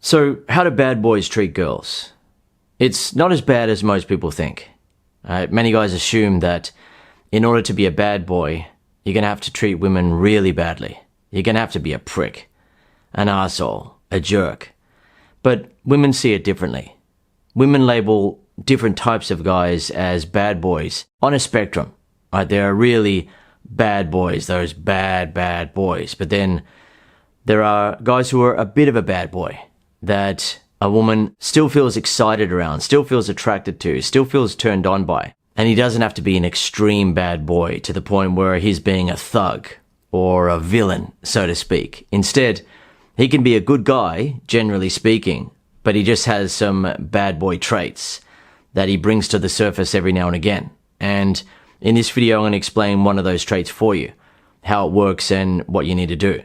So, how do bad boys treat girls? It's not as bad as most people think. Many guys assume that in order to be a bad boy, you're going to have to treat women really badly. You're going to have to be a prick, an arsehole, a jerk. But women see it differently. Women label different types of guys as bad boys on a spectrum. There are really bad boys, those bad boys. But then there are guys who are a bit of a bad boy that a woman still feels excited around, still feels attracted to, still feels turned on by. And he doesn't have to be an extreme bad boy to the point where he's being a thug or a villain, so to speak. Instead, he can be a good guy, generally speaking, but he just has some bad boy traits that he brings to the surface every now and again. And in this video, I'm going to explain one of those traits for you, how it works and what you need to do.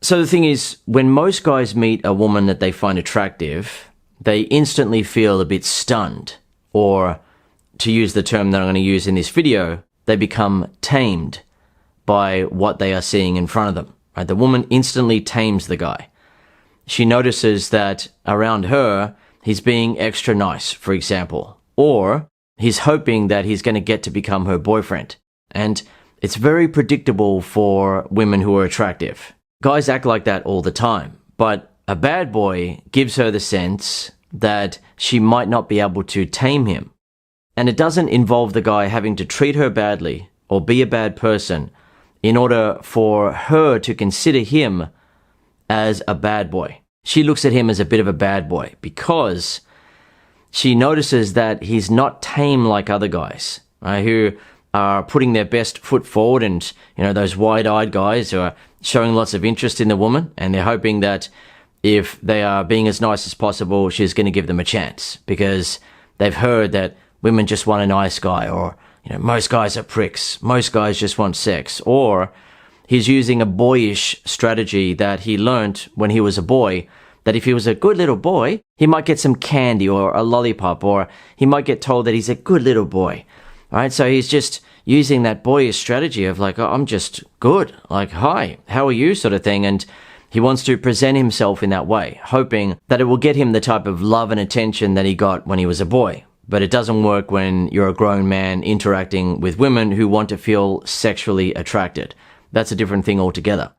So the thing is, when most guys meet a woman that they find attractive, they instantly feel a bit stunned, or to use the term that I'm going to use in this video, they become tamed by what they are seeing in front of them. The woman instantly tames the guy. She notices that around her, he's being extra nice, for example, or he's hoping that he's going to get to become her boyfriend. And it's very predictable for women who are attractive. Guys act like that all the time, but a bad boy gives her the sense that she might not be able to tame him. And it doesn't involve the guy having to treat her badly or be a bad person in order for her to consider him as a bad boy. She looks at him as a bit of a bad boy because she notices that he's not tame like other guys, who are putting their best foot forward, and those wide-eyed guys who are showing lots of interest in the woman, and they're hoping that if they are being as nice as possible, she's going to give them a chance because they've heard that women just want a nice guy, or most guys are pricks, most guys just want sex. Or he's using a boyish strategy that he learnt when he was a boy, that if he was a good little boy, he might get some candy or a lollipop, or he might get told that he's a good little boy. Right? So he's just using that boyish strategy of like, oh, I'm just good, like, hi, how are you, sort of thing. And he wants to present himself in that way, hoping that it will get him the type of love and attention that he got when he was a boy. But it doesn't work when you're a grown man interacting with women who want to feel sexually attracted. That's a different thing altogether.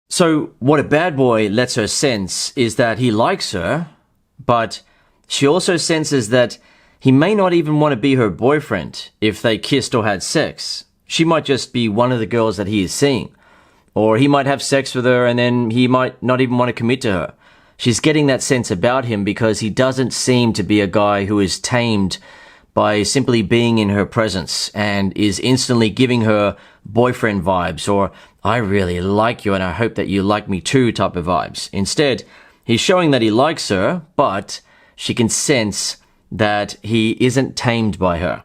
So what a bad boy lets her sense is that he likes her, but she also senses that he may not even want to be her boyfriend if they kissed or had sex. She might just be one of the girls that he is seeing. Or he might have sex with her and then he might not even want to commit to her. She's getting that sense about him because he doesn't seem to be a guy who is tamed by simply being in her presence and is instantly giving her boyfriend vibes, or I really like you and I hope that you like me too type of vibes. Instead, he's showing that he likes her, but she can sense that he isn't tamed by her.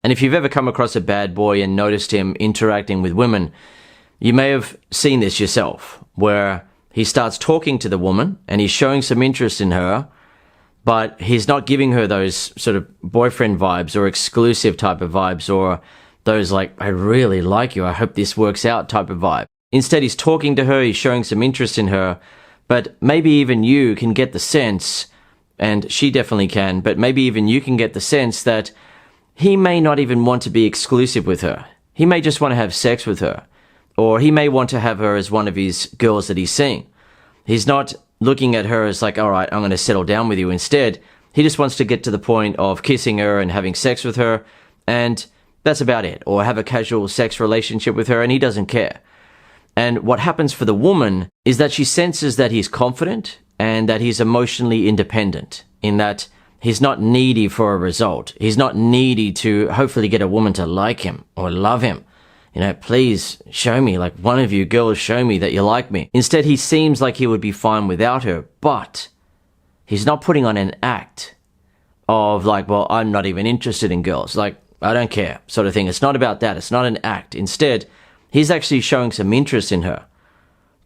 And if you've ever come across a bad boy and noticed him interacting with women, you may have seen this yourself, where he starts talking to the woman and he's showing some interest in her, but he's not giving her those sort of boyfriend vibes or exclusive type of vibes, or those like, I really like you, I hope this works out type of vibe. Instead, he's talking to her, he's showing some interest in her, but maybe even you can get the sense, and she definitely can, but maybe even you can get the sense that he may not even want to be exclusive with her. He may just want to have sex with her. Or he may want to have her as one of his girls that he's seeing. He's not looking at her as like, all right, I'm going to settle down with you. Instead, he just wants to get to the point of kissing her and having sex with her, and that's about it. Or have a casual sex relationship with her, and he doesn't care. And what happens for the woman is that she senses that he's confident and that he's emotionally independent, in that he's not needy for a result. He's not needy to hopefully get a woman to like him or love him. Please show me, like one of you girls show me that you like me. Instead, he seems like he would be fine without her, but he's not putting on an act of like, well, I'm not even interested in girls. Like, I don't care sort of thing. It's not about that. It's not an act. Instead, he's actually showing some interest in her.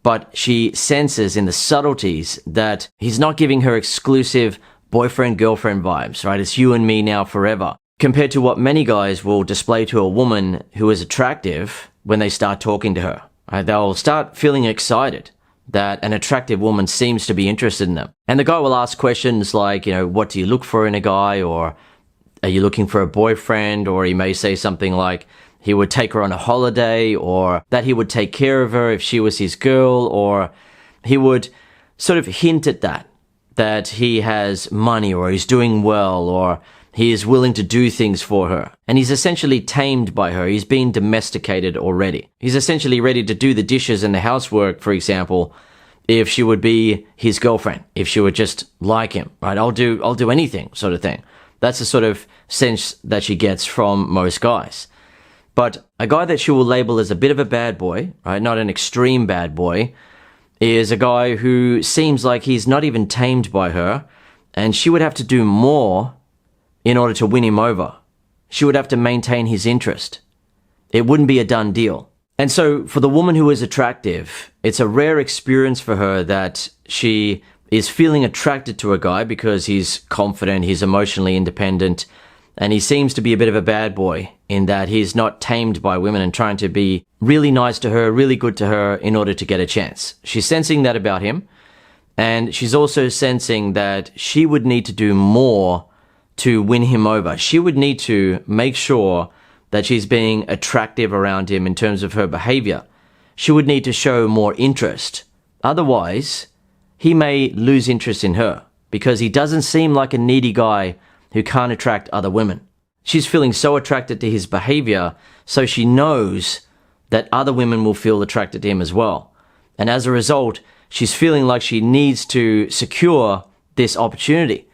But she senses in the subtleties that he's not giving her exclusive boyfriend-girlfriend vibes, right? It's you and me now forever. Compared to what many guys will display to a woman who is attractive when they start talking to her. They'll start feeling excited. that an attractive woman seems to be interested in them. And the guy will ask questions like, what do you look for in a guy? Or are you looking for a boyfriend? Or he may say something like he would take her on a holiday, or that he would take care of her if she was his girl, or he would sort of hint at that he has money, or he's doing well, or he is willing to do things for her. And he's essentially tamed by her. He's been domesticated already. He's essentially ready to do the dishes and the housework, for example, if she would be his girlfriend, if she would just like him, right? I'll do anything, sort of thing. That's the sort of sense that she gets from most guys. But a guy that she will label as a bit of a bad boy, right? Not an extreme bad boy, is a guy who seems like he's not even tamed by her, and she would have to do more in order to win him over. She would have to maintain his interest. It wouldn't be a done deal. And so for the woman who is attractive, it's a rare experience for her that she is feeling attracted to a guy because he's confident, he's emotionally independent, and he seems to be a bit of a bad boy in that he's not tamed by women and trying to be really nice to her, really good to her in order to get a chance. She's sensing that about him, and she's also sensing that she would need to do more to win him over. She would need to make sure that she's being attractive around him in terms of her behavior. She would need to show more interest. Otherwise, he may lose interest in her because he doesn't seem like a needy guy who can't attract other women. She's feeling so attracted to his behavior, so she knows that other women will feel attracted to him as well. And as a result, she's feeling like she needs to secure this opportunity.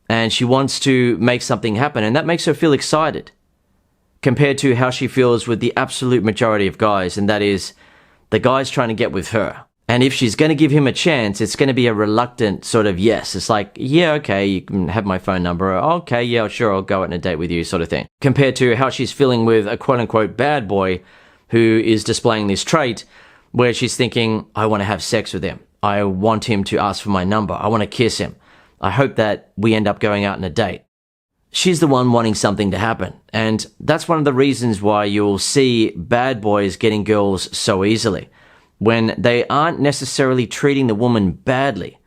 And she wants to make something happen, and that makes her feel excited compared to how she feels with the absolute majority of guys, and that is the guy's trying to get with her. And if she's going to give him a chance, it's going to be a reluctant sort of yes. It's like, yeah, okay, you can have my phone number. Okay, yeah, sure, I'll go out on a date with you sort of thing. Compared to how she's feeling with a quote-unquote bad boy who is displaying this trait where she's thinking, I want to have sex with him. I want him to ask for my number. I want to kiss him. I hope that we end up going out on a date. She's the one wanting something to happen. And that's one of the reasons why you'll see bad boys getting girls so easily, when they aren't necessarily treating the woman badly,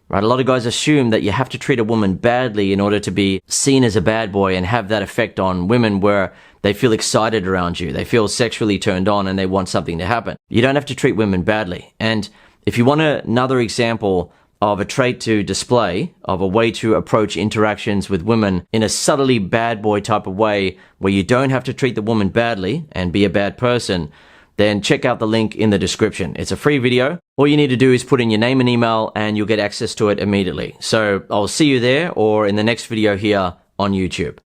right? A lot of guys assume that you have to treat a woman badly in order to be seen as a bad boy and have that effect on women where they feel excited around you. They feel sexually turned on and they want something to happen. You don't have to treat women badly. And if you want another example of a trait to display, of a way to approach interactions with women in a subtly bad boy type of way where you don't have to treat the woman badly and be a bad person, then check out the link in the description. It's a free video. All you need to do is put in your name and email and you'll get access to it immediately. So I'll see you there or in the next video here on YouTube.